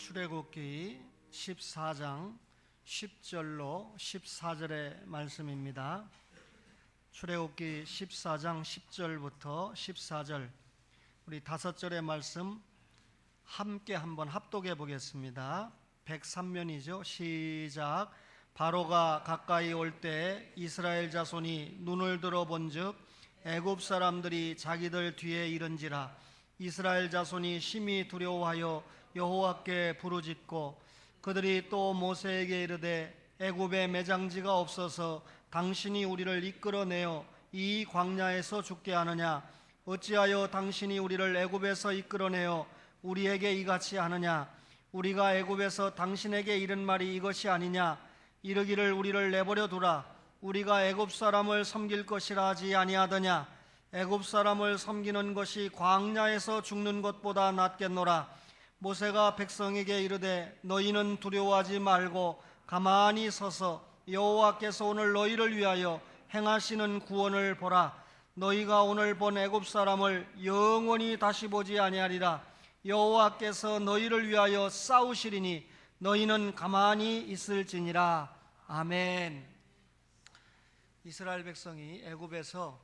출애굽기 14장 10절로 14절의 말씀입니다. 출애굽기 14장 10절부터 14절, 우리 5절의 말씀 함께 한번 합독해 보겠습니다. 103면이죠. 시작. 바로가 가까이 올 때 이스라엘 자손이 눈을 들어 본즉 애굽 사람들이 자기들 뒤에 이른지라. 이스라엘 자손이 심히 두려워하여 여호와께 부르짖고 그들이 또 모세에게 이르되 애굽에 매장지가 없어서 당신이 우리를 이끌어내어 이 광야에서 죽게 하느냐? 어찌하여 당신이 우리를 애굽에서 이끌어내어 우리에게 이같이 하느냐? 우리가 애굽에서 당신에게 이른 말이 이것이 아니냐? 이르기를 우리를 내버려 두라. 우리가 애굽 사람을 섬길 것이라 하지 아니하더냐? 애굽 사람을 섬기는 것이 광야에서 죽는 것보다 낫겠노라. 모세가 백성에게 이르되 너희는 두려워하지 말고 가만히 서서 여호와께서 오늘 너희를 위하여 행하시는 구원을 보라. 너희가 오늘 본 애굽 사람을 영원히 다시 보지 아니하리라. 여호와께서 너희를 위하여 싸우시리니 너희는 가만히 있을지니라. 아멘. 이스라엘 백성이 애굽에서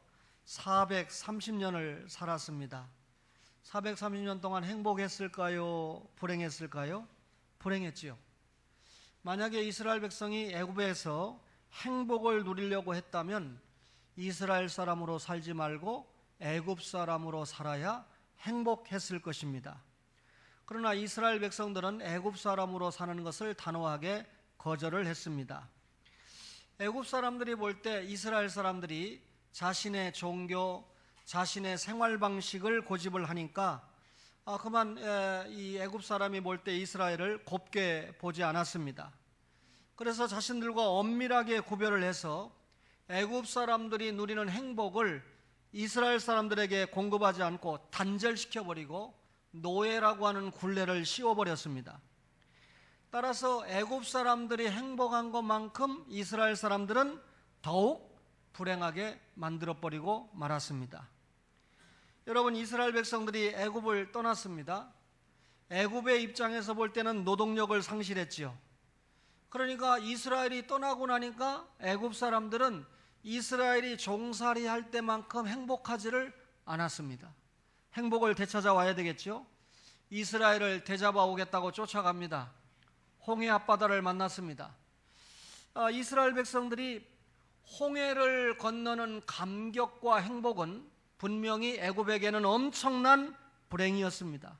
430년을 살았습니다. 430년 동안 행복했을까요? 불행했을까요? 불행했지요. 만약에 이스라엘 백성이 애굽에서 행복을 누리려고 했다면 이스라엘 사람으로 살지 말고 애굽 사람으로 살아야 행복했을 것입니다. 그러나 이스라엘 백성들은 애굽 사람으로 사는 것을 단호하게 거절을 했습니다. 애굽 사람들이 볼 때 이스라엘 사람들이 자신의 종교, 자신의 생활 방식을 고집을 하니까 그만 이 애굽 사람이 볼 때 이스라엘을 곱게 보지 않았습니다. 그래서 자신들과 엄밀하게 구별을 해서 애굽 사람들이 누리는 행복을 이스라엘 사람들에게 공급하지 않고 단절시켜버리고 노예라고 하는 굴레를 씌워버렸습니다. 따라서 애굽 사람들이 행복한 것만큼 이스라엘 사람들은 더욱 불행하게 만들어버리고 말았습니다. 여러분, 이스라엘 백성들이 애굽을 떠났습니다. 애굽의 입장에서 볼 때는 노동력을 상실했지요. 그러니까 이스라엘이 떠나고 나니까 애굽 사람들은 이스라엘이 종살이 할 때만큼 행복하지를 않았습니다. 행복을 되찾아와야 되겠죠. 이스라엘을 되잡아 오겠다고 쫓아갑니다. 홍해 앞바다를 만났습니다. 이스라엘 백성들이 홍해를 건너는 감격과 행복은 분명히 애굽에게는 엄청난 불행이었습니다.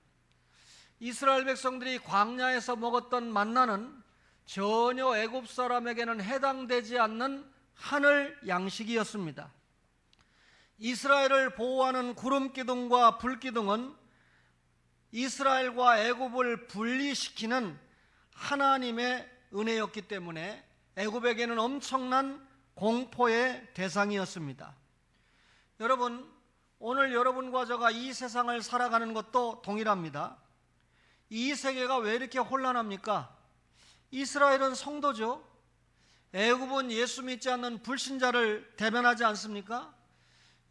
이스라엘 백성들이 광야에서 먹었던 만나는 전혀 애굽 사람에게는 해당되지 않는 하늘 양식이었습니다. 이스라엘을 보호하는 구름 기둥과 불 기둥은 이스라엘과 애굽을 분리시키는 하나님의 은혜였기 때문에 애굽에게는 엄청난 공포의 대상이었습니다. 여러분, 오늘 여러분과 저가 이 세상을 살아가는 것도 동일합니다. 이 세계가 왜 이렇게 혼란합니까? 이스라엘은 성도죠. 애굽은 예수 믿지 않는 불신자를 대변하지 않습니까?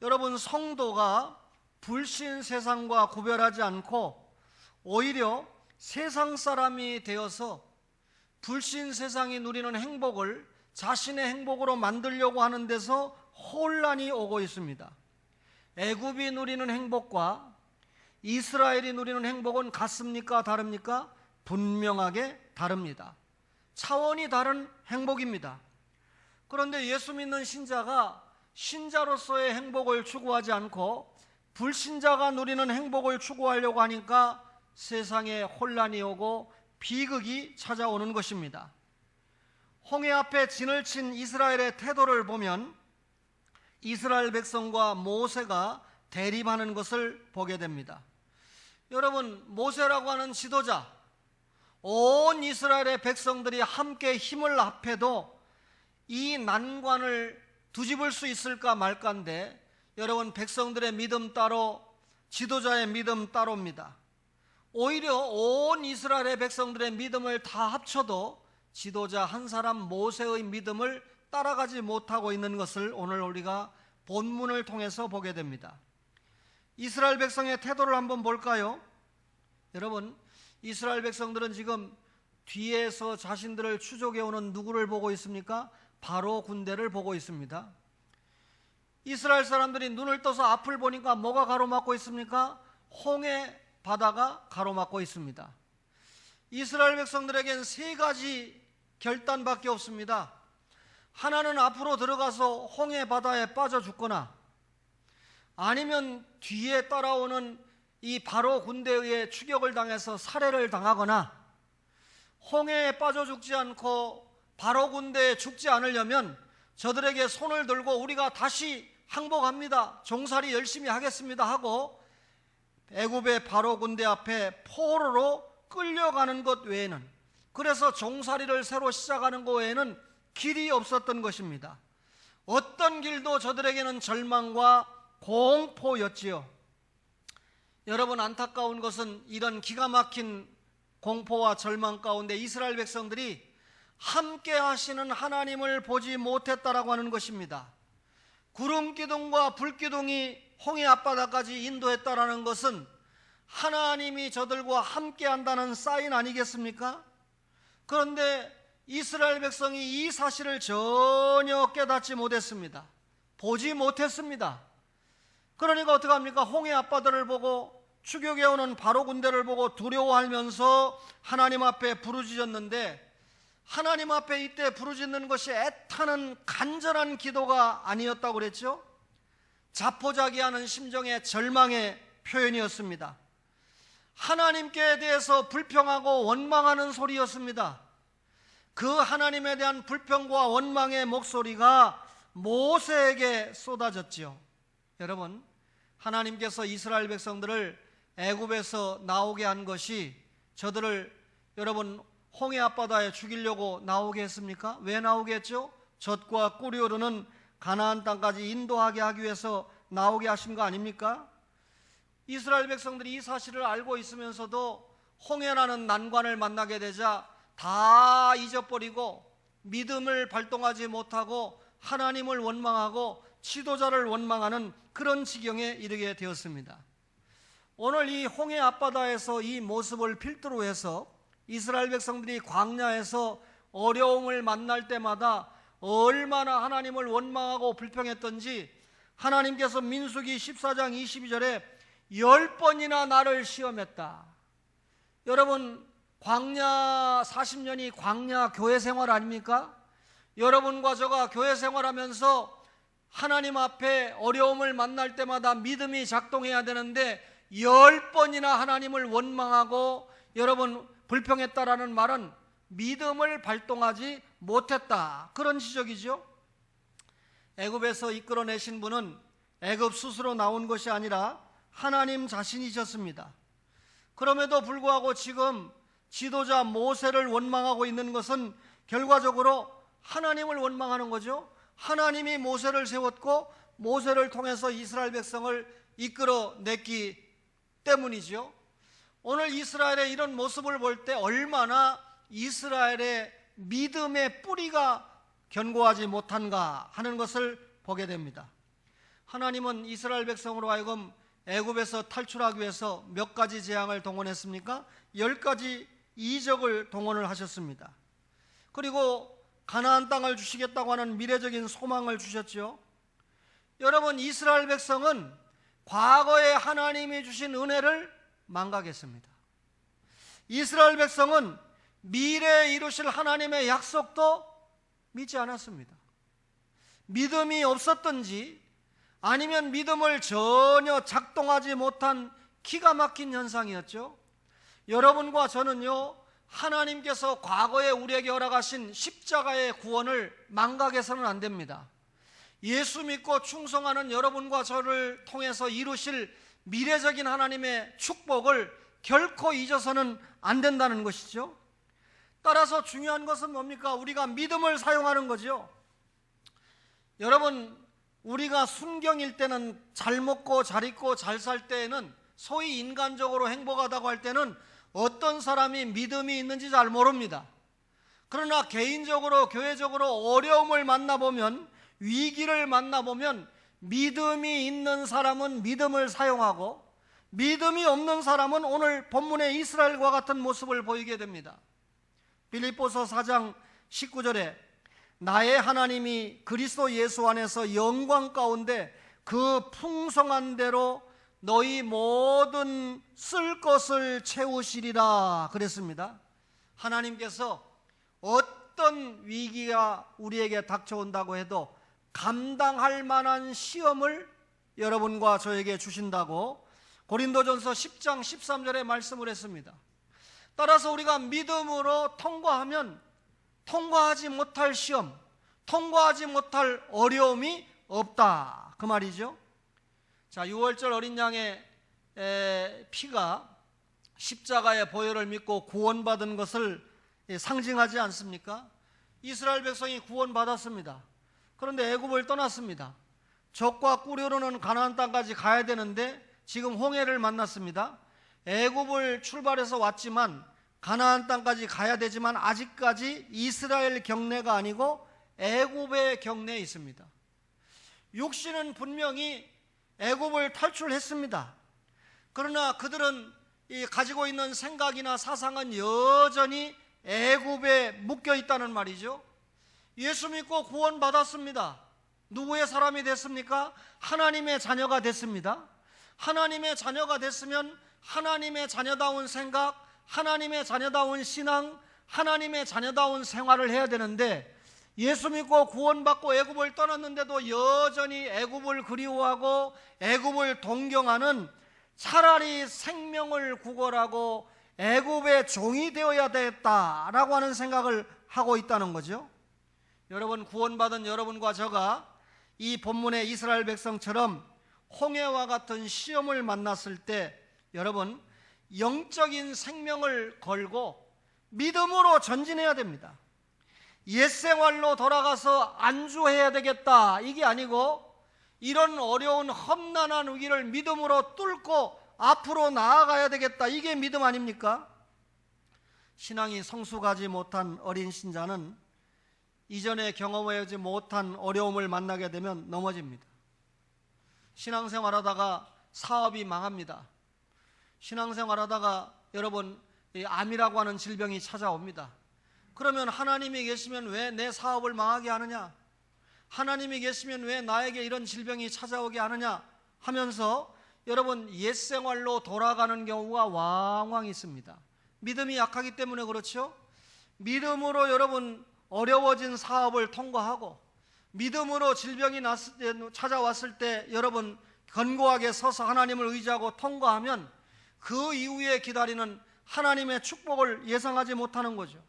여러분, 성도가 불신 세상과 구별하지 않고 오히려 세상 사람이 되어서 불신 세상이 누리는 행복을 자신의 행복으로 만들려고 하는 데서 혼란이 오고 있습니다. 애굽이 누리는 행복과 이스라엘이 누리는 행복은 같습니까? 다릅니까? 분명하게 다릅니다. 차원이 다른 행복입니다. 그런데 예수 믿는 신자가 신자로서의 행복을 추구하지 않고 불신자가 누리는 행복을 추구하려고 하니까 세상에 혼란이 오고 비극이 찾아오는 것입니다. 홍해 앞에 진을 친 이스라엘의 태도를 보면 이스라엘 백성과 모세가 대립하는 것을 보게 됩니다. 여러분, 모세라고 하는 지도자, 온 이스라엘의 백성들이 함께 힘을 합해도 이 난관을 뒤집을 수 있을까 말까인데, 여러분, 백성들의 믿음 따로, 지도자의 믿음 따로입니다. 오히려 온 이스라엘의 백성들의 믿음을 다 합쳐도 지도자 한 사람 모세의 믿음을 따라가지 못하고 있는 것을 오늘 우리가 본문을 통해서 보게 됩니다. 이스라엘 백성의 태도를 한번 볼까요? 여러분, 이스라엘 백성들은 지금 뒤에서 자신들을 추적해오는 누구를 보고 있습니까? 바로 군대를 보고 있습니다. 이스라엘 사람들이 눈을 떠서 앞을 보니까 뭐가 가로막고 있습니까? 홍해 바다가 가로막고 있습니다. 이스라엘 백성들에겐 세 가지 결단밖에 없습니다. 하나는 앞으로 들어가서 홍해 바다에 빠져 죽거나, 아니면 뒤에 따라오는 이 바로 군대에 의해 추격을 당해서 살해를 당하거나, 홍해에 빠져 죽지 않고 바로 군대에 죽지 않으려면 저들에게 손을 들고 우리가 다시 항복합니다, 종살이 열심히 하겠습니다 하고 애굽의 바로 군대 앞에 포로로 끌려가는 것 외에는, 그래서 종살이를 새로 시작하는 것 외에는 길이 없었던 것입니다. 어떤 길도 저들에게는 절망과 공포였지요. 여러분, 안타까운 것은 이런 기가 막힌 공포와 절망 가운데 이스라엘 백성들이 함께 하시는 하나님을 보지 못했다라고 하는 것입니다. 구름 기둥과 불 기둥이 홍해 앞바다까지 인도했다라는 것은 하나님이 저들과 함께 한다는 사인 아니겠습니까? 그런데 이스라엘 백성이 이 사실을 전혀 깨닫지 못했습니다. 보지 못했습니다. 그러니까 어떡합니까? 홍해 앞바다를 보고 추격해오는 바로 군대를 보고 두려워하면서 하나님 앞에 부르짖었는데, 하나님 앞에 이때 부르짖는 것이 애타는 간절한 기도가 아니었다고 그랬죠? 자포자기하는 심정의 절망의 표현이었습니다. 하나님께 대해서 불평하고 원망하는 소리였습니다. 그 하나님에 대한 불평과 원망의 목소리가 모세에게 쏟아졌지요. 여러분, 하나님께서 이스라엘 백성들을 애굽에서 나오게 한 것이 저들을 여러분 홍해 앞바다에 죽이려고 나오게 했습니까? 왜 나오게 했죠? 젖과 꿀이 흐르는 가나안 땅까지 인도하게 하기 위해서 나오게 하신 거 아닙니까? 이스라엘 백성들이 이 사실을 알고 있으면서도 홍해라는 난관을 만나게 되자 다 잊어버리고 믿음을 발동하지 못하고 하나님을 원망하고 지도자를 원망하는 그런 지경에 이르게 되었습니다. 오늘 이 홍해 앞바다에서 이 모습을 필두로 해서 이스라엘 백성들이 광야에서 어려움을 만날 때마다 얼마나 하나님을 원망하고 불평했던지 하나님께서 민수기 14장 22절에 10번이나 나를 시험했다. 여러분, 광야 40년이 광야 교회 생활 아닙니까? 여러분과 저가 교회 생활하면서 하나님 앞에 어려움을 만날 때마다 믿음이 작동해야 되는데 10번이나 하나님을 원망하고 여러분 불평했다라는 말은 믿음을 발동하지 못했다, 그런 지적이죠. 애굽에서 이끌어내신 분은 애굽 스스로 나온 것이 아니라 하나님 자신이셨습니다. 그럼에도 불구하고 지금 지도자 모세를 원망하고 있는 것은 결과적으로 하나님을 원망하는 거죠. 하나님이 모세를 세웠고 모세를 통해서 이스라엘 백성을 이끌어냈기 때문이죠. 오늘 이스라엘의 이런 모습을 볼 때 얼마나 이스라엘의 믿음의 뿌리가 견고하지 못한가 하는 것을 보게 됩니다. 하나님은 이스라엘 백성으로 하여금 애굽에서 탈출하기 위해서 몇 가지 재앙을 동원했습니까? 10가지 이적을 동원을 하셨습니다. 그리고 가나안 땅을 주시겠다고 하는 미래적인 소망을 주셨죠. 여러분, 이스라엘 백성은 과거에 하나님이 주신 은혜를 망각했습니다. 이스라엘 백성은 미래에 이루실 하나님의 약속도 믿지 않았습니다. 믿음이 없었던지 아니면 믿음을 전혀 작동하지 못한 기가 막힌 현상이었죠. 여러분과 저는요, 하나님께서 과거에 우리에게 허락하신 십자가의 구원을 망각해서는 안 됩니다. 예수 믿고 충성하는 여러분과 저를 통해서 이루실 미래적인 하나님의 축복을 결코 잊어서는 안 된다는 것이죠. 따라서 중요한 것은 뭡니까? 우리가 믿음을 사용하는 거죠. 여러분, 우리가 순경일 때는 잘 먹고 잘 입고 잘 살 때에는 소위 인간적으로 행복하다고 할 때는 어떤 사람이 믿음이 있는지 잘 모릅니다. 그러나 개인적으로 교회적으로 어려움을 만나보면, 위기를 만나보면 믿음이 있는 사람은 믿음을 사용하고 믿음이 없는 사람은 오늘 본문의 이스라엘과 같은 모습을 보이게 됩니다. 빌립보서 4장 19절에 나의 하나님이 그리스도 예수 안에서 영광 가운데 그 풍성한 대로 너희 모든 쓸 것을 채우시리라 그랬습니다. 하나님께서 어떤 위기가 우리에게 닥쳐온다고 해도 감당할 만한 시험을 여러분과 저에게 주신다고 고린도전서 10장 13절에 말씀을 했습니다. 따라서 우리가 믿음으로 통과하면 통과하지 못할 시험, 통과하지 못할 어려움이 없다 그 말이죠. 자, 6월절 어린 양의 피가 십자가의 보혈을 믿고 구원받은 것을 상징하지 않습니까? 이스라엘 백성이 구원받았습니다. 그런데 애굽을 떠났습니다. 적과 꿀으로는 가나안 땅까지 가야 되는데 지금 홍해를 만났습니다. 애굽을 출발해서 왔지만 가나안 땅까지 가야 되지만 아직까지 이스라엘 경내가 아니고 애굽의 경내에 있습니다. 육신은 분명히 애굽을 탈출했습니다. 그러나 그들은 가지고 있는 생각이나 사상은 여전히 애굽에 묶여 있다는 말이죠. 예수 믿고 구원받았습니다. 누구의 사람이 됐습니까? 하나님의 자녀가 됐습니다. 하나님의 자녀가 됐으면 하나님의 자녀다운 생각, 하나님의 자녀다운 신앙, 하나님의 자녀다운 생활을 해야 되는데 예수 믿고 구원받고 애굽을 떠났는데도 여전히 애굽을 그리워하고 애굽을 동경하는, 차라리 생명을 구걸하고 애굽의 종이 되어야 되겠다라고 하는 생각을 하고 있다는 거죠. 여러분, 구원받은 여러분과 저가 이 본문의 이스라엘 백성처럼 홍해와 같은 시험을 만났을 때 여러분, 영적인 생명을 걸고 믿음으로 전진해야 됩니다. 옛생활로 돌아가서 안주해야 되겠다 이게 아니고 이런 어려운 험난한 위기를 믿음으로 뚫고 앞으로 나아가야 되겠다, 이게 믿음 아닙니까? 신앙이 성숙하지 못한 어린 신자는 이전에 경험하지 못한 어려움을 만나게 되면 넘어집니다. 신앙생활하다가 사업이 망합니다. 신앙생활하다가 여러분 암이라고 하는 질병이 찾아옵니다. 그러면 하나님이 계시면 왜 내 사업을 망하게 하느냐? 하나님이 계시면 왜 나에게 이런 질병이 찾아오게 하느냐? 하면서 여러분 옛생활로 돌아가는 경우가 왕왕 있습니다. 믿음이 약하기 때문에 그렇죠. 믿음으로 여러분 어려워진 사업을 통과하고 믿음으로 질병이 찾아왔을 때 여러분 견고하게 서서 하나님을 의지하고 통과하면 그 이후에 기다리는 하나님의 축복을 예상하지 못하는 거죠.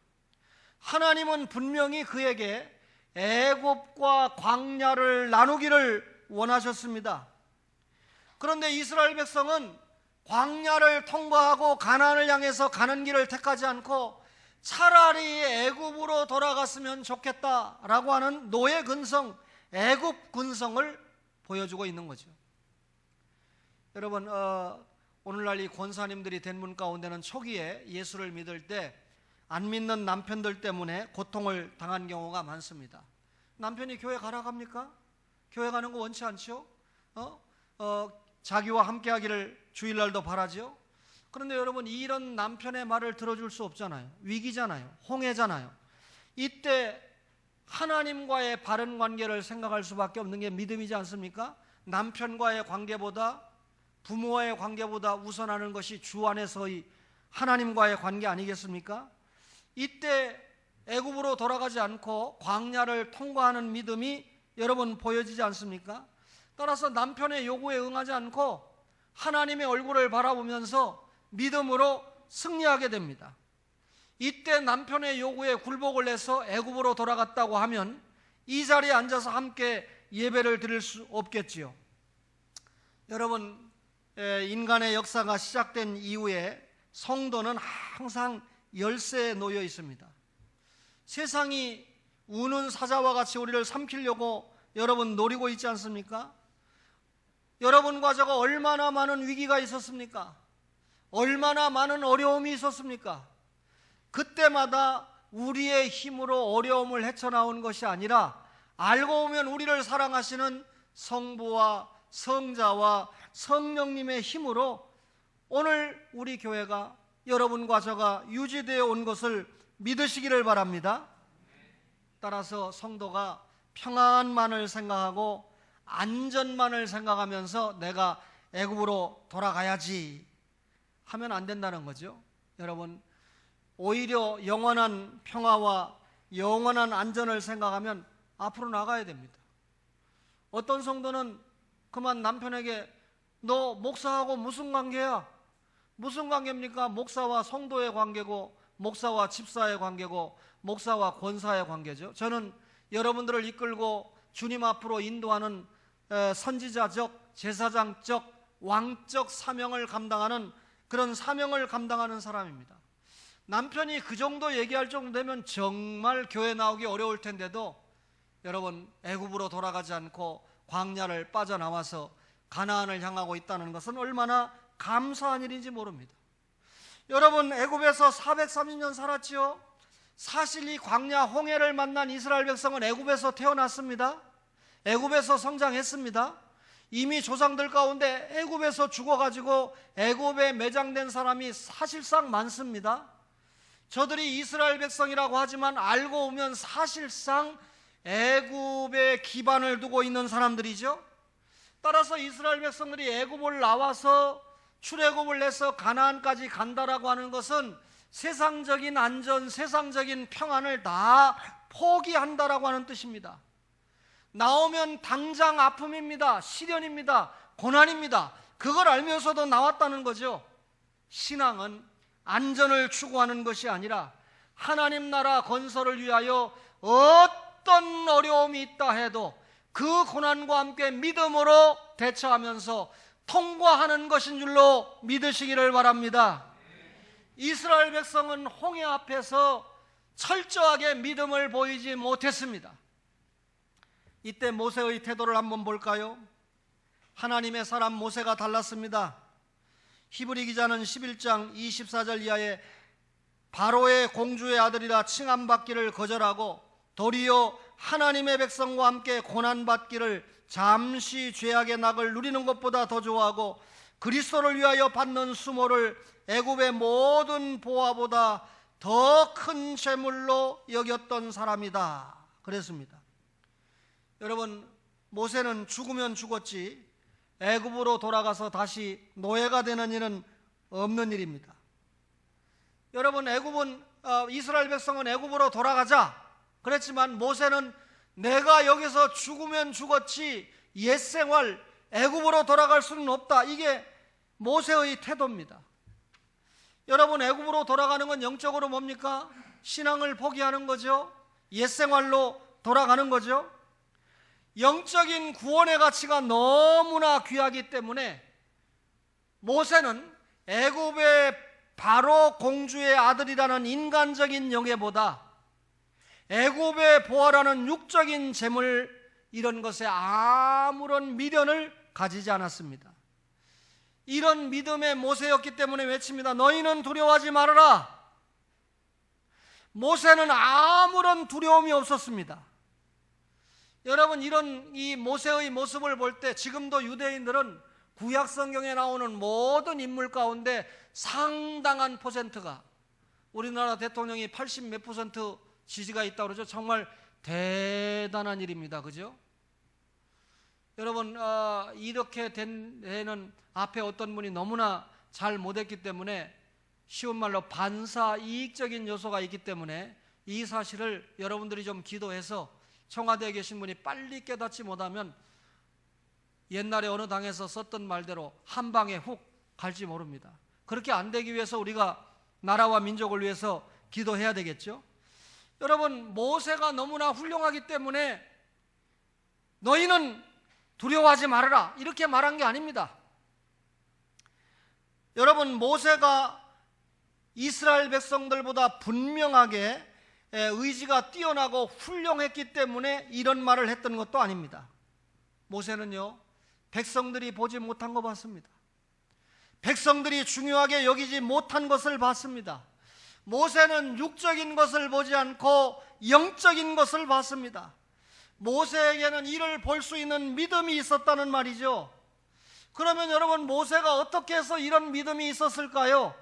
하나님은 분명히 그에게 애굽과 광야를 나누기를 원하셨습니다. 그런데 이스라엘 백성은 광야를 통과하고 가나안을 향해서 가는 길을 택하지 않고 차라리 애굽으로 돌아갔으면 좋겠다라고 하는 노예 근성, 애굽 근성을 보여주고 있는 거죠. 여러분, 오늘날 이 권사님들이 된 분 가운데는 초기에 예수를 믿을 때 안 믿는 남편들 때문에 고통을 당한 경우가 많습니다. 남편이 교회 가라고 합니까? 교회 가는 거 원치 않죠? 자기와 함께 하기를 주일날도 바라죠? 그런데 여러분, 이런 남편의 말을 들어줄 수 없잖아요. 위기잖아요. 홍해잖아요. 이때 하나님과의 바른 관계를 생각할 수밖에 없는 게 믿음이지 않습니까? 남편과의 관계보다, 부모와의 관계보다 우선하는 것이 주 안에서의 하나님과의 관계 아니겠습니까? 이때 애굽으로 돌아가지 않고 광야를 통과하는 믿음이 여러분 보여지지 않습니까? 따라서 남편의 요구에 응하지 않고 하나님의 얼굴을 바라보면서 믿음으로 승리하게 됩니다. 이때 남편의 요구에 굴복을 해서 애굽으로 돌아갔다고 하면 이 자리에 앉아서 함께 예배를 드릴 수 없겠지요. 여러분, 인간의 역사가 시작된 이후에 성도는 항상 열쇠에 놓여 있습니다. 세상이 우는 사자와 같이 우리를 삼키려고 여러분 노리고 있지 않습니까? 여러분과 저가 얼마나 많은 위기가 있었습니까? 얼마나 많은 어려움이 있었습니까? 그때마다 우리의 힘으로 어려움을 헤쳐나온 것이 아니라 알고 보면 우리를 사랑하시는 성부와 성자와 성령님의 힘으로 오늘 우리 교회가 여러분과 저가 유지되어 온 것을 믿으시기를 바랍니다. 따라서 성도가 평안만을 생각하고 안전만을 생각하면서 내가 애굽으로 돌아가야지 하면 안 된다는 거죠. 여러분, 오히려 영원한 평화와 영원한 안전을 생각하면 앞으로 나가야 됩니다. 어떤 성도는 그만 남편에게 너 목사하고 무슨 관계야? 무슨 관계입니까? 목사와 성도의 관계고, 목사와 집사의 관계고, 목사와 권사의 관계죠. 저는 여러분들을 이끌고 주님 앞으로 인도하는 선지자적, 제사장적, 왕적 사명을 감당하는 그런 사명을 감당하는 사람입니다. 남편이 그 정도 얘기할 정도 되면 정말 교회 나오기 어려울 텐데도 여러분, 애굽으로 돌아가지 않고 광야를 빠져나와서 가나안을 향하고 있다는 것은 얼마나 감사한 일인지 모릅니다. 여러분, 애굽에서 430년 살았지요. 사실 이 광야 홍해를 만난 이스라엘 백성은 애굽에서 태어났습니다. 애굽에서 성장했습니다. 이미 조상들 가운데 애굽에서 죽어가지고 애굽에 매장된 사람이 사실상 많습니다. 저들이 이스라엘 백성이라고 하지만 알고 보면 사실상 애굽에 기반을 두고 있는 사람들이죠. 따라서 이스라엘 백성들이 애굽을 나와서 출애굽을 해서 가나안까지 간다라고 하는 것은 세상적인 안전, 세상적인 평안을 다 포기한다라고 하는 뜻입니다. 나오면 당장 아픔입니다. 시련입니다. 고난입니다. 그걸 알면서도 나왔다는 거죠. 신앙은 안전을 추구하는 것이 아니라 하나님 나라 건설을 위하여 어떤 어려움이 있다 해도 그 고난과 함께 믿음으로 대처하면서 통과하는 것인 줄로 믿으시기를 바랍니다. 이스라엘 백성은 홍해 앞에서 철저하게 믿음을 보이지 못했습니다. 이때 모세의 태도를 한번 볼까요? 하나님의 사람 모세가 달랐습니다. 히브리 기자는 11장 24절 이하에 바로의 공주의 아들이라 칭함받기를 거절하고 도리어 하나님의 백성과 함께 고난받기를 잠시 죄악의 낙을 누리는 것보다 더 좋아하고 그리스도를 위하여 받는 수모를 애굽의 모든 보화보다 더 큰 재물로 여겼던 사람이다 그랬습니다. 여러분, 모세는 죽으면 죽었지 애굽으로 돌아가서 다시 노예가 되는 일은 없는 일입니다. 여러분, 이스라엘 백성은 애굽으로 돌아가자 그랬지만 모세는 내가 여기서 죽으면 죽었지 옛생활 애굽으로 돌아갈 수는 없다. 이게 모세의 태도입니다. 여러분, 애굽으로 돌아가는 건 영적으로 뭡니까? 신앙을 포기하는 거죠. 옛생활로 돌아가는 거죠. 영적인 구원의 가치가 너무나 귀하기 때문에 모세는 애굽의 바로 공주의 아들이라는 인간적인 영예보다 애굽의 보화라는 육적인 재물 이런 것에 아무런 미련을 가지지 않았습니다. 이런 믿음의 모세였기 때문에 외칩니다. 너희는 두려워하지 말아라. 모세는 아무런 두려움이 없었습니다. 여러분, 이 모세의 모습을 볼 때 지금도 유대인들은 구약 성경에 나오는 모든 인물 가운데 상당한 퍼센트가 우리나라 대통령이 80 몇 퍼센트 지지가 있다고 그러죠. 정말 대단한 일입니다. 그죠? 여러분, 이렇게 된 데에는 앞에 어떤 분이 너무나 잘 못했기 때문에 쉬운 말로 반사이익적인 요소가 있기 때문에 이 사실을 여러분들이 좀 기도해서 청와대에 계신 분이 빨리 깨닫지 못하면 옛날에 어느 당에서 썼던 말대로 한 방에 훅 갈지 모릅니다. 그렇게 안 되기 위해서 우리가 나라와 민족을 위해서 기도해야 되겠죠. 여러분, 모세가 너무나 훌륭하기 때문에 너희는 두려워하지 말아라 이렇게 말한 게 아닙니다. 여러분, 모세가 이스라엘 백성들보다 분명하게 의지가 뛰어나고 훌륭했기 때문에 이런 말을 했던 것도 아닙니다. 모세는요, 백성들이 보지 못한 거 봤습니다. 백성들이 중요하게 여기지 못한 것을 봤습니다. 모세는 육적인 것을 보지 않고 영적인 것을 봤습니다. 모세에게는 이를 볼 수 있는 믿음이 있었다는 말이죠. 그러면 여러분, 모세가 어떻게 해서 이런 믿음이 있었을까요?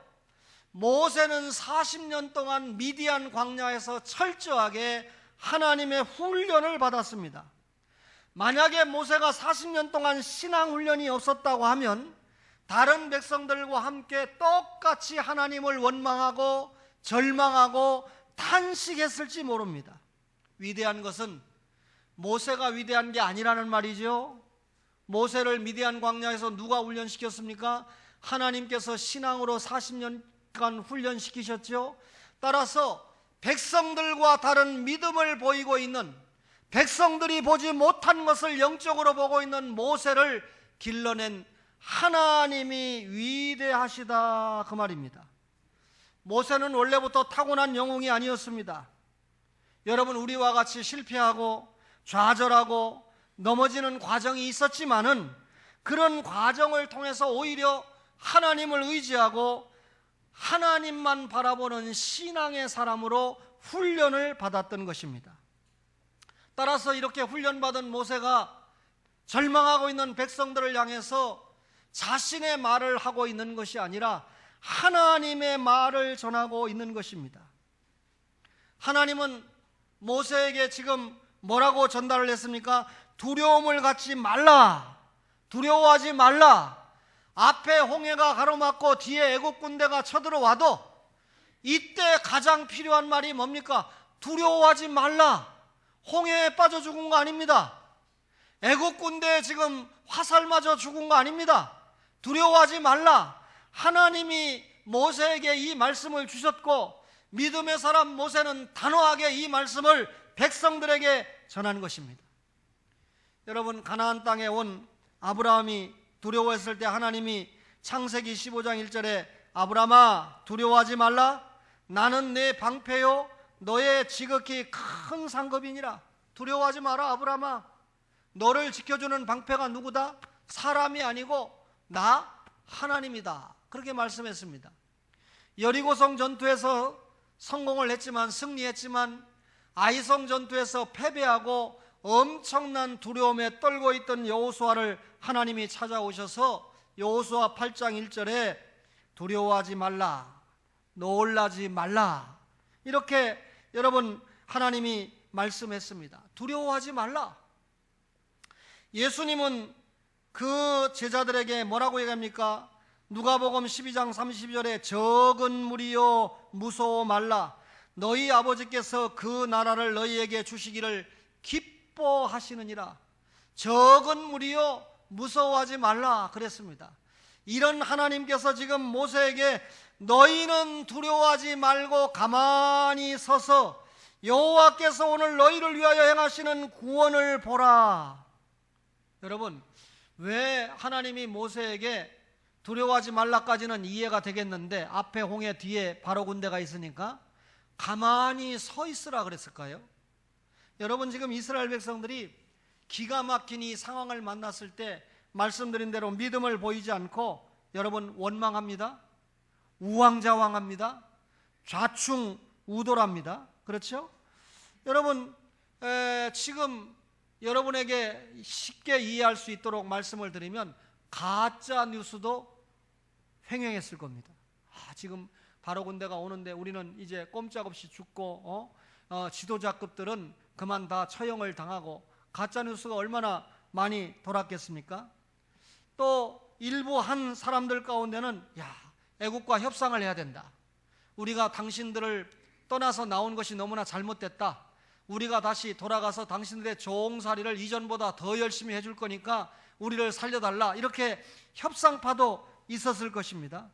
모세는 40년 동안 미디안 광야에서 철저하게 하나님의 훈련을 받았습니다. 만약에 모세가 40년 동안 신앙 훈련이 없었다고 하면 다른 백성들과 함께 똑같이 하나님을 원망하고 절망하고 탄식했을지 모릅니다. 위대한 것은 모세가 위대한 게 아니라는 말이죠. 모세를 미디안 광야에서 누가 훈련시켰습니까? 하나님께서 신앙으로 40년간 훈련시키셨죠. 따라서 백성들과 다른 믿음을 보이고 있는, 백성들이 보지 못한 것을 영적으로 보고 있는 모세를 길러낸 하나님이 위대하시다, 그 말입니다. 모세는 원래부터 타고난 영웅이 아니었습니다. 여러분, 우리와 같이 실패하고 좌절하고 넘어지는 과정이 있었지만은 그런 과정을 통해서 오히려 하나님을 의지하고 하나님만 바라보는 신앙의 사람으로 훈련을 받았던 것입니다. 따라서 이렇게 훈련받은 모세가 절망하고 있는 백성들을 향해서 자신의 말을 하고 있는 것이 아니라 하나님의 말을 전하고 있는 것입니다. 하나님은 모세에게 지금 뭐라고 전달을 했습니까? 두려움을 갖지 말라, 두려워하지 말라. 앞에 홍해가 가로막고 뒤에 애국 군대가 쳐들어와도 이때 가장 필요한 말이 뭡니까? 두려워하지 말라. 홍해에 빠져 죽은 거 아닙니다. 애국 군대에 지금 화살 맞아 죽은 거 아닙니다. 두려워하지 말라. 하나님이 모세에게 이 말씀을 주셨고 믿음의 사람 모세는 단호하게 이 말씀을 백성들에게 전한 것입니다. 여러분, 가나안 땅에 온 아브라함이 두려워했을 때 하나님이 창세기 15장 1절에 아브라함아 두려워하지 말라, 나는 내 방패요 너의 지극히 큰 상급이니라. 두려워하지 마라 아브라함아, 너를 지켜주는 방패가 누구다? 사람이 아니고 나 하나님이다. 그렇게 말씀했습니다. 여리고성 전투에서 성공을 했지만, 승리했지만 아이성 전투에서 패배하고 엄청난 두려움에 떨고 있던 여호수아를 하나님이 찾아오셔서 여호수아 8장 1절에 두려워하지 말라, 놀라지 말라, 이렇게 여러분 하나님이 말씀했습니다. 두려워하지 말라. 예수님은 그 제자들에게 뭐라고 얘기합니까? 누가복음 12장 30절에 적은 무리여 무서워 말라, 너희 아버지께서 그 나라를 너희에게 주시기를 기뻐하시느니라. 적은 무리여 무서워하지 말라 그랬습니다. 이런 하나님께서 지금 모세에게 너희는 두려워하지 말고 가만히 서서 여호와께서 오늘 너희를 위하여 행하시는 구원을 보라. 여러분, 왜 하나님이 모세에게 두려워하지 말라까지는 이해가 되겠는데 앞에 홍해 뒤에 바로 군대가 있으니까 가만히 서 있으라 그랬을까요? 여러분, 지금 이스라엘 백성들이 기가 막힌 이 상황을 만났을 때 말씀드린 대로 믿음을 보이지 않고 여러분 원망합니다. 우왕좌왕합니다. 좌충우돌합니다. 그렇죠? 여러분, 지금 여러분에게 쉽게 이해할 수 있도록 말씀을 드리면 가짜 뉴스도 횡행했을 겁니다. 지금 바로 군대가 오는데 우리는 이제 꼼짝없이 죽고 지도자급들은 그만 다 처형을 당하고, 가짜 뉴스가 얼마나 많이 돌았겠습니까? 또 일부 한 사람들 가운데는 애국과 협상을 해야 된다. 우리가 당신들을 떠나서 나온 것이 너무나 잘못됐다. 우리가 다시 돌아가서 당신들의 종살이를 이전보다 더 열심히 해줄 거니까 우리를 살려달라. 이렇게 협상파도 있었을 것입니다.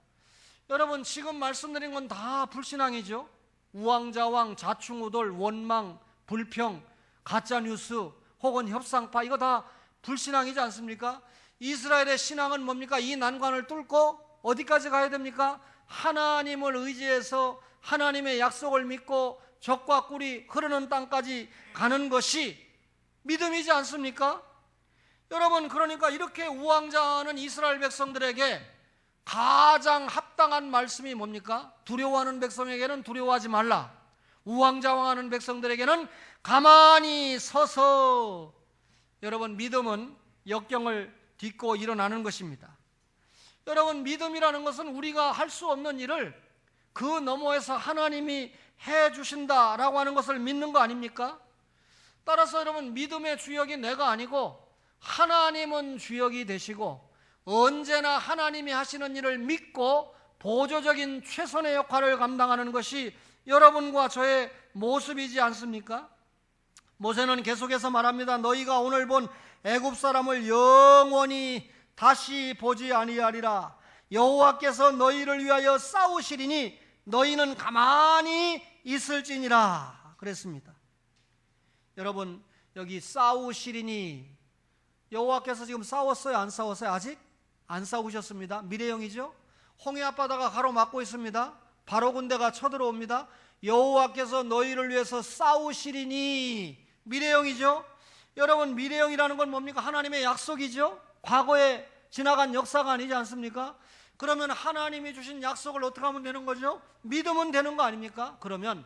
여러분, 지금 말씀드린 건 다 불신앙이죠. 우왕좌왕, 좌충우돌, 원망, 불평, 가짜뉴스 혹은 협상파, 이거 다 불신앙이지 않습니까? 이스라엘의 신앙은 뭡니까? 이 난관을 뚫고 어디까지 가야 됩니까? 하나님을 의지해서 하나님의 약속을 믿고 적과 꿀이 흐르는 땅까지 가는 것이 믿음이지 않습니까? 여러분, 그러니까 이렇게 우왕좌왕하는 이스라엘 백성들에게 가장 합당한 말씀이 뭡니까? 두려워하는 백성에게는 두려워하지 말라, 우왕좌왕하는 백성들에게는 가만히 서서. 여러분, 믿음은 역경을 딛고 일어나는 것입니다. 여러분, 믿음이라는 것은 우리가 할 수 없는 일을 그 너머에서 하나님이 해 주신다라고 하는 것을 믿는 거 아닙니까? 따라서 여러분, 믿음의 주역이 내가 아니고 하나님은 주역이 되시고 언제나 하나님이 하시는 일을 믿고 보조적인 최선의 역할을 감당하는 것이 여러분과 저의 모습이지 않습니까? 모세는 계속해서 말합니다. 너희가 오늘 본 애굽 사람을 영원히 다시 보지 아니하리라. 여호와께서 너희를 위하여 싸우시리니 너희는 가만히 있을지니라 그랬습니다. 여러분, 여기 싸우시리니, 여호와께서 지금 싸웠어요? 안 싸웠어요? 아직 안 싸우셨습니다. 미래형이죠. 홍해 앞바다가 가로막고 있습니다. 바로 군대가 쳐들어옵니다. 여호와께서 너희를 위해서 싸우시리니, 미래형이죠. 여러분, 미래형이라는 건 뭡니까? 하나님의 약속이죠. 과거에 지나간 역사가 아니지 않습니까? 그러면 하나님이 주신 약속을 어떻게 하면 되는 거죠? 믿으면 되는 거 아닙니까? 그러면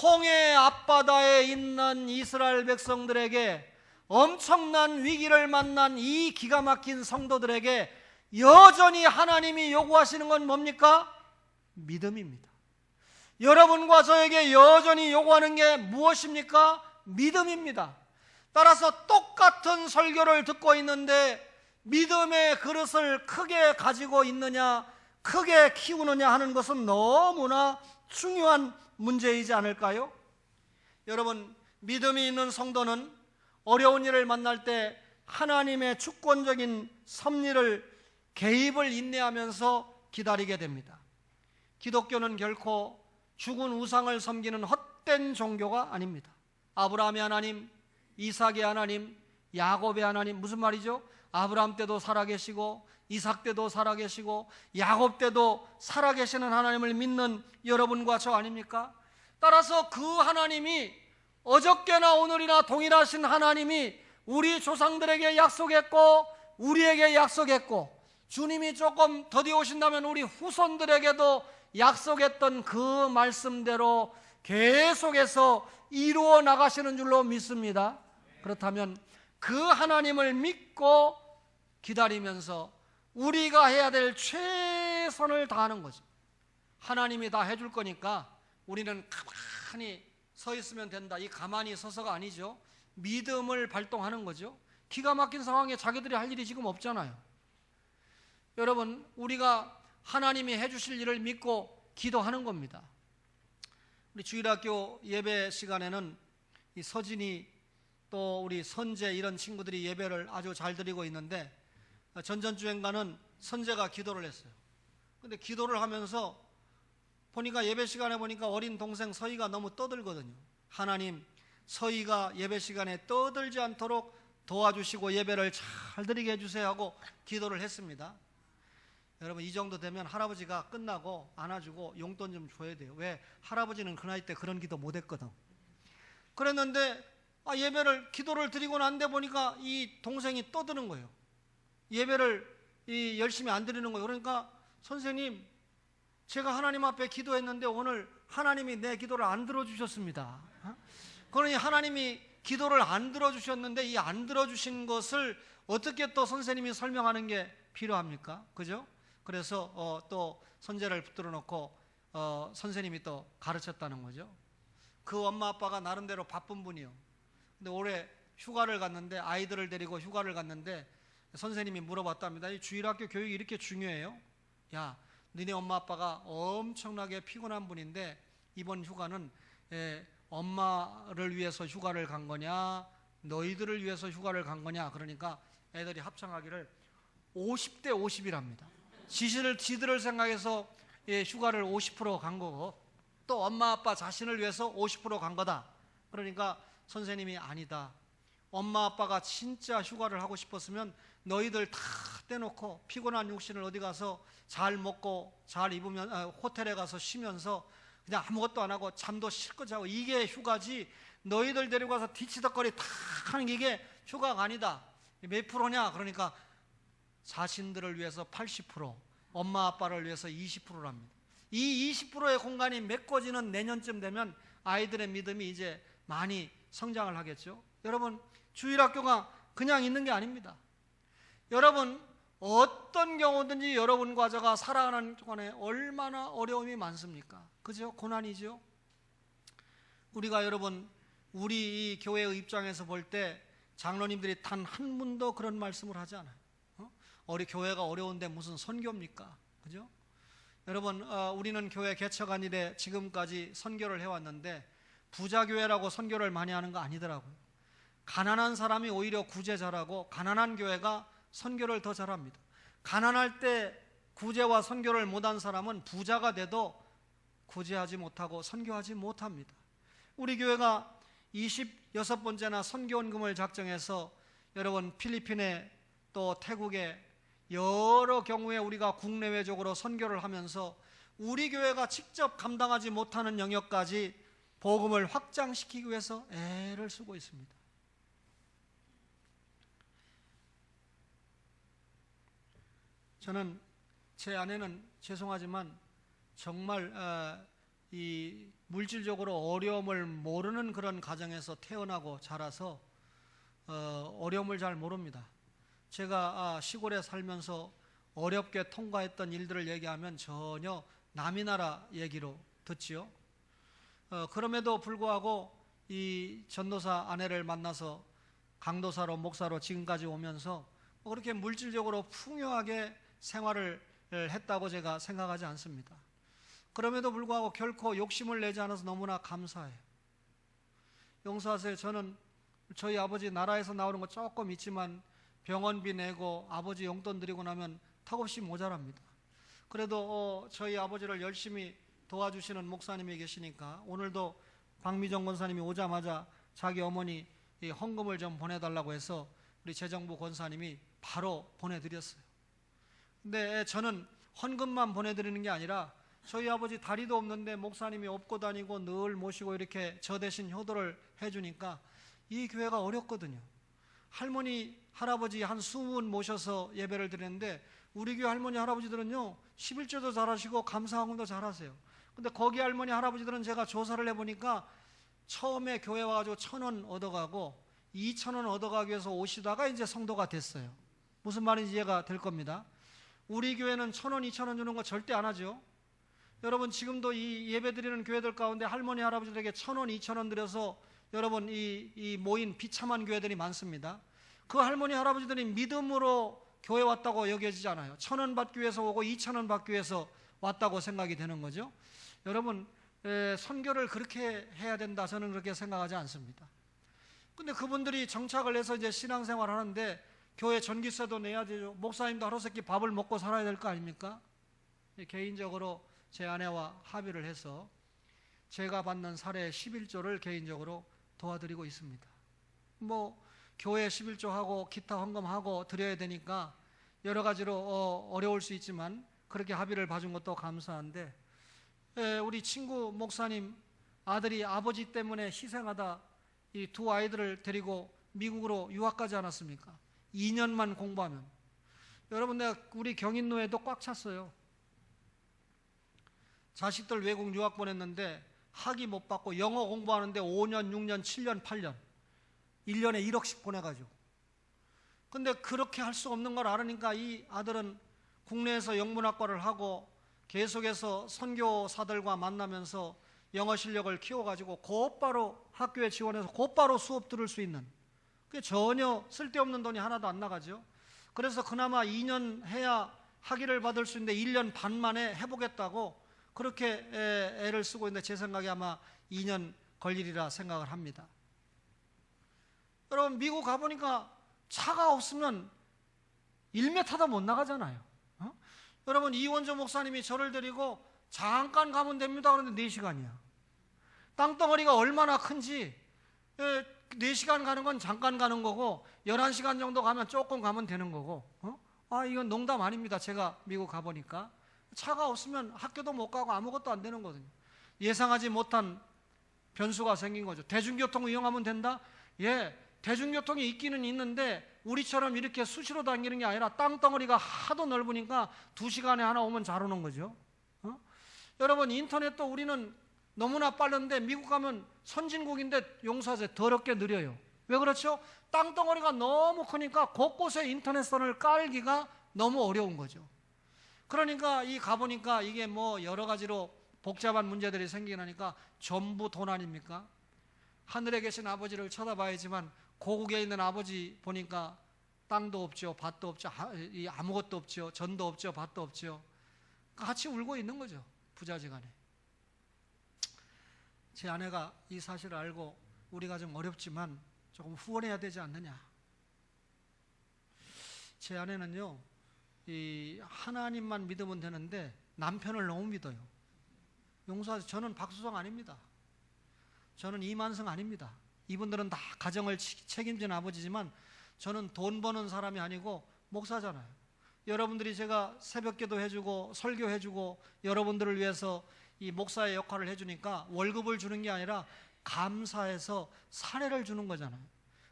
홍해 앞바다에 있는 이스라엘 백성들에게, 엄청난 위기를 만난 이 기가 막힌 성도들에게 여전히 하나님이 요구하시는 건 뭡니까? 믿음입니다. 여러분과 저에게 여전히 요구하는 게 무엇입니까? 믿음입니다. 따라서 똑같은 설교를 듣고 있는데 믿음의 그릇을 크게 가지고 있느냐, 크게 키우느냐 하는 것은 너무나 중요한 문제이지 않을까요? 여러분, 믿음이 있는 성도는 어려운 일을 만날 때 하나님의 주권적인 섭리를, 개입을 인내하면서 기다리게 됩니다. 기독교는 결코 죽은 우상을 섬기는 헛된 종교가 아닙니다. 아브라함의 하나님, 이삭의 하나님, 야곱의 하나님, 무슨 말이죠? 아브라함 때도 살아계시고 이삭 때도 살아계시고 야곱 때도 살아계시는 하나님을 믿는 여러분과 저 아닙니까? 따라서 그 하나님이 어저께나 오늘이나 동일하신 하나님이 우리 조상들에게 약속했고 우리에게 약속했고, 주님이 조금 더디 오신다면 우리 후손들에게도 약속했던 그 말씀대로 계속해서 이루어 나가시는 줄로 믿습니다. 그렇다면 그 하나님을 믿고 기다리면서 우리가 해야 될 최선을 다하는 거죠. 하나님이 다 해줄 거니까 우리는 가만히 서 있으면 된다. 이 가만히 서서가 아니죠. 믿음을 발동하는 거죠. 기가 막힌 상황에 자기들이 할 일이 지금 없잖아요. 여러분, 우리가 하나님이 해주실 일을 믿고 기도하는 겁니다. 우리 주일학교 예배 시간에는 이 서진이 또 우리 선재 이런 친구들이 예배를 아주 잘 드리고 있는데, 전전주행가는 선재가 기도를 했어요. 근데 기도를 하면서 보니까 예배 시간에 보니까 어린 동생 서희가 너무 떠들거든요. 하나님, 서희가 예배 시간에 떠들지 않도록 도와주시고 예배를 잘 드리게 해주세요 하고 기도를 했습니다. 여러분, 이 정도 되면 할아버지가 끝나고 안아주고 용돈 좀 줘야 돼요. 왜? 할아버지는 그 나이 때 그런 기도 못했거든. 그랬는데 예배를, 기도를 드리고 난 데 보니까 이 동생이 떠드는 거예요. 예배를 열심히 안 드리는 거예요. 그러니까 선생님, 제가 하나님 앞에 기도했는데 오늘 하나님이 내 기도를 안 들어주셨습니다. 그러니 하나님이 기도를 안 들어주셨는데 이 안 들어주신 것을 어떻게 또 선생님이 설명하는 게 필요합니까? 그죠? 그래서 또 선재를 붙들어 놓고 선생님이 또 가르쳤다는 거죠. 그 엄마 아빠가 나름대로 바쁜 분이요. 근데 올해 휴가를 갔는데, 아이들을 데리고 휴가를 갔는데 선생님이 물어봤답니다. 이 주일학교 교육이 이렇게 중요해요? 야, 너네 엄마 아빠가 엄청나게 피곤한 분인데 이번 휴가는 엄마를 위해서 휴가를 간 거냐, 너희들을 위해서 휴가를 간 거냐. 그러니까 애들이 합창하기를 50대 50이랍니다. 지들을 생각해서 휴가를 50% 간 거고, 또 엄마 아빠 자신을 위해서 50% 간 거다. 그러니까 선생님이 아니다. 엄마 아빠가 진짜 휴가를 하고 싶었으면 너희들 다 떼놓고 피곤한 육신을 어디 가서 잘 먹고 잘 입으면 호텔에 가서 쉬면서 그냥 아무것도 안 하고 잠도 실컷 자고, 이게 휴가지. 너희들 데리고 가서 뒤치덕거리 다 하는 게 이게 휴가가 아니다. 몇 프로냐? 그러니까 자신들을 위해서 80%, 엄마 아빠를 위해서 20%랍니다. 이 20%의 공간이 메꿔지는 내년쯤 되면 아이들의 믿음이 이제 많이 성장을 하겠죠. 여러분, 주일학교가 그냥 있는 게 아닙니다. 여러분, 어떤 경우든지 여러분과 제가 살아가는 동안에 얼마나 어려움이 많습니까? 그죠? 고난이죠. 우리가 여러분, 우리 이 교회의 입장에서 볼 때 장로님들이 단 한 분도 그런 말씀을 하지 않아요. 우리 교회가 어려운데 무슨 선교입니까? 그죠? 여러분, 우리는 교회 개척한 이래 지금까지 선교를 해왔는데 부자교회라고 선교를 많이 하는 거 아니더라고요. 가난한 사람이 오히려 구제 잘하고 가난한 교회가 선교를 더 잘합니다. 가난할 때 구제와 선교를 못한 사람은 부자가 돼도 구제하지 못하고 선교하지 못합니다. 우리 교회가 26번째나 선교원금을 작정해서 여러분 필리핀에 또 태국에 여러 경우에 우리가 국내외적으로 선교를 하면서 우리 교회가 직접 감당하지 못하는 영역까지 복음을 확장시키기 위해서 애를 쓰고 있습니다. 저는 제 아내는 죄송하지만 정말 이 물질적으로 어려움을 모르는 그런 가정에서 태어나고 자라서 어려움을 잘 모릅니다. 제가 시골에 살면서 어렵게 통과했던 일들을 얘기하면 전혀 남이 나라 얘기로 듣지요. 그럼에도 불구하고 이 전도사 아내를 만나서 강도사로 목사로 지금까지 오면서 그렇게 물질적으로 풍요하게 생활을 했다고 제가 생각하지 않습니다. 그럼에도 불구하고 결코 욕심을 내지 않아서 너무나 감사해요. 용서하세요. 저는 저희 아버지 나라에서 나오는 거 조금 있지만 병원비 내고 아버지 용돈 드리고 나면 턱없이 모자랍니다. 그래도 저희 아버지를 열심히 도와주시는 목사님이 계시니까 오늘도 박미정 권사님이 오자마자 자기 어머니 헌금을 좀 보내달라고 해서 우리 재정부 권사님이 바로 보내드렸어요. 근데 저는 헌금만 보내드리는 게 아니라 저희 아버지 다리도 없는데 목사님이 업고 다니고 늘 모시고 이렇게 저 대신 효도를 해주니까 이 교회가 어렵거든요. 할머니 할아버지 한 20분 모셔서 예배를 드리는데 우리 교회 할머니 할아버지들은요 11조도 잘하시고 감사헌금도 잘하세요. 근데 거기 할머니 할아버지들은 제가 조사를 해보니까 처음에 교회 와가지고 1,000원 얻어가고 2,000원 얻어가기 위해서 오시다가 이제 성도가 됐어요. 무슨 말인지 이해가 될 겁니다. 우리 교회는 1,000원 2,000원 주는 거 절대 안 하죠. 여러분 지금도 이 예배 드리는 교회들 가운데 할머니 할아버지들에게 1,000원 2,000원 드려서 여러분 이 모인 비참한 교회들이 많습니다. 그 할머니 할아버지들이 믿음으로 교회 왔다고 여겨지지 않아요. 1,000원 받기 위해서 오고 2,000원 받기 위해서 왔다고 생각이 되는 거죠. 여러분 선교를 그렇게 해야 된다 저는 그렇게 생각하지 않습니다. 근데 그분들이 정착을 해서 이제 신앙생활 하는데 교회 전기세도 내야 되죠. 목사님도 하루 세끼 밥을 먹고 살아야 될 거 아닙니까? 개인적으로 제 아내와 합의를 해서 제가 받는 사례 11조를 개인적으로 도와드리고 있습니다. 뭐 교회 11조 하고 기타 헌금하고 드려야 되니까 여러 가지로 어려울 수 있지만 그렇게 합의를 봐준 것도 감사한데 우리 친구 목사님 아들이 아버지 때문에 희생하다 이 두 아이들을 데리고 미국으로 유학 가지 않았습니까? 2년만 공부하면. 여러분 내가 우리 경인노예도 꽉 찼어요. 자식들 외국 유학 보냈는데 학위 못 받고 영어 공부하는데 5년, 6년, 7년, 8년 1년에 1억씩 보내가지고. 근데 그렇게 할 수 없는 걸 알으니까 이 아들은 국내에서 영문학과를 하고 계속해서 선교사들과 만나면서 영어 실력을 키워가지고 곧바로 학교에 지원해서 곧바로 수업 들을 수 있는, 그게 전혀 쓸데없는 돈이 하나도 안 나가죠. 그래서 그나마 2년 해야 학위를 받을 수 있는데 1년 반 만에 해보겠다고 그렇게 애를 쓰고 있는데 제 생각에 아마 2년 걸리리라 생각을 합니다. 여러분 미국 가보니까 차가 없으면 1m도 못 나가잖아요. 여러분 이원조 목사님이 저를 데리고 잠깐 가면 됩니다 그런데 4시간이야. 땅덩어리가 얼마나 큰지 4시간 가는 건 잠깐 가는 거고 11시간 정도 가면 조금 가면 되는 거고 이건 농담 아닙니다. 제가 미국 가보니까 차가 없으면 학교도 못 가고 아무것도 안 되는 거거든요. 예상하지 못한 변수가 생긴 거죠. 대중교통 이용하면 된다? 예, 대중교통이 있기는 있는데 우리처럼 이렇게 수시로 다니는 게 아니라 땅덩어리가 하도 넓으니까 2시간에 하나 오면 잘 오는 거죠. 여러분 인터넷도 우리는 너무나 빠른데 미국 가면 선진국인데 용서하세요 더럽게 느려요. 왜 그렇죠? 땅덩어리가 너무 크니까 곳곳에 인터넷선을 깔기가 너무 어려운 거죠. 그러니까 이 가보니까 이게 뭐 여러 가지로 복잡한 문제들이 생기니까 전부 돈 아닙니까? 하늘에 계신 아버지를 쳐다봐야지만 고국에 있는 아버지 보니까 땅도 없죠, 밭도 없죠, 아무것도 없죠, 전도 없죠, 밭도 없죠. 같이 울고 있는 거죠, 부자지간에. 제 아내가 이 사실을 알고 우리가 좀 어렵지만 조금 후원해야 되지 않느냐. 제 아내는요, 이 하나님만 믿으면 되는데 남편을 너무 믿어요. 용서하세요. 저는 박수성 아닙니다. 저는 이만성 아닙니다. 이분들은 다 가정을 책임진 아버지지만 저는 돈 버는 사람이 아니고 목사잖아요. 여러분들이 제가 새벽기도 해주고 설교해주고 여러분들을 위해서 이 목사의 역할을 해주니까 월급을 주는 게 아니라 감사해서 사례를 주는 거잖아요.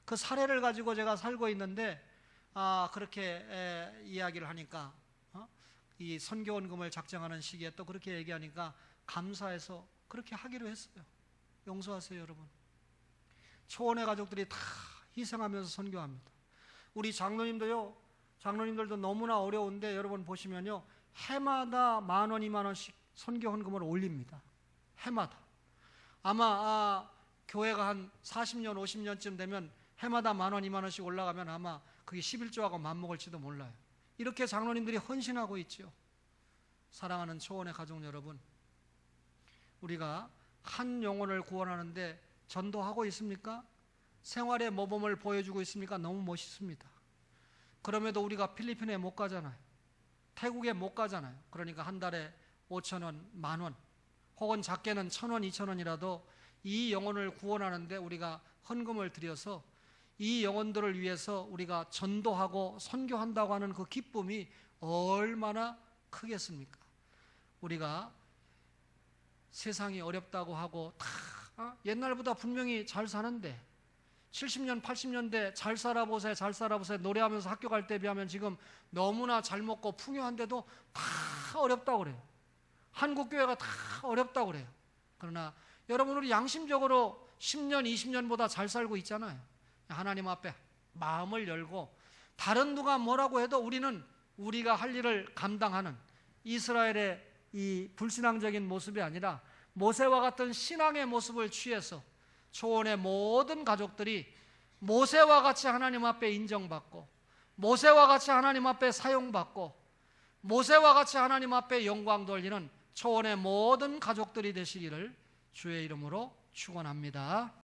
그 사례를 가지고 제가 살고 있는데 그렇게 이야기를 하니까 이 선교원금을 작정하는 시기에 또 그렇게 얘기하니까 감사해서 그렇게 하기로 했어요. 용서하세요, 여러분. 초원의 가족들이 다 희생하면서 선교합니다. 우리 장로님도요, 장로님들도 너무나 어려운데 여러분 보시면요, 해마다 10,000원, 20,000원씩 선교헌금을 올립니다. 해마다. 아마 교회가 한 40년, 50년쯤 되면 해마다 10,000원, 20,000원씩 올라가면 아마 그게 11조하고 맞먹을지도 몰라요. 이렇게 장로님들이 헌신하고 있죠. 사랑하는 초원의 가족 여러분, 우리가 한 영혼을 구원하는데 전도하고 있습니까? 생활의 모범을 보여주고 있습니까? 너무 멋있습니다. 그럼에도 우리가 필리핀에 못 가잖아요. 태국에 못 가잖아요. 그러니까 한 달에 5,000원, 10,000원, 혹은 작게는 1,000원, 2,000원이라도 이 영혼을 구원하는데 우리가 헌금을 드려서 이 영혼들을 위해서 우리가 전도하고 선교한다고 하는 그 기쁨이 얼마나 크겠습니까? 우리가 세상이 어렵다고 하고 다 옛날보다 분명히 잘 사는데 70년, 80년대 잘 살아보세요, 잘 살아보세요 노래하면서 학교 갈 때 비하면 지금 너무나 잘 먹고 풍요한데도 다 어렵다고 그래요. 한국교회가 다 어렵다고 그래요. 그러나 여러분, 우리 양심적으로 10년, 20년보다 잘 살고 있잖아요. 하나님 앞에 마음을 열고 다른 누가 뭐라고 해도 우리는 우리가 할 일을 감당하는 이스라엘의 이 불신앙적인 모습이 아니라 모세와 같은 신앙의 모습을 취해서 초원의 모든 가족들이 모세와 같이 하나님 앞에 인정받고 모세와 같이 하나님 앞에 사용받고 모세와 같이 하나님 앞에 영광 돌리는 초원의 모든 가족들이 되시기를 주의 이름으로 축원합니다.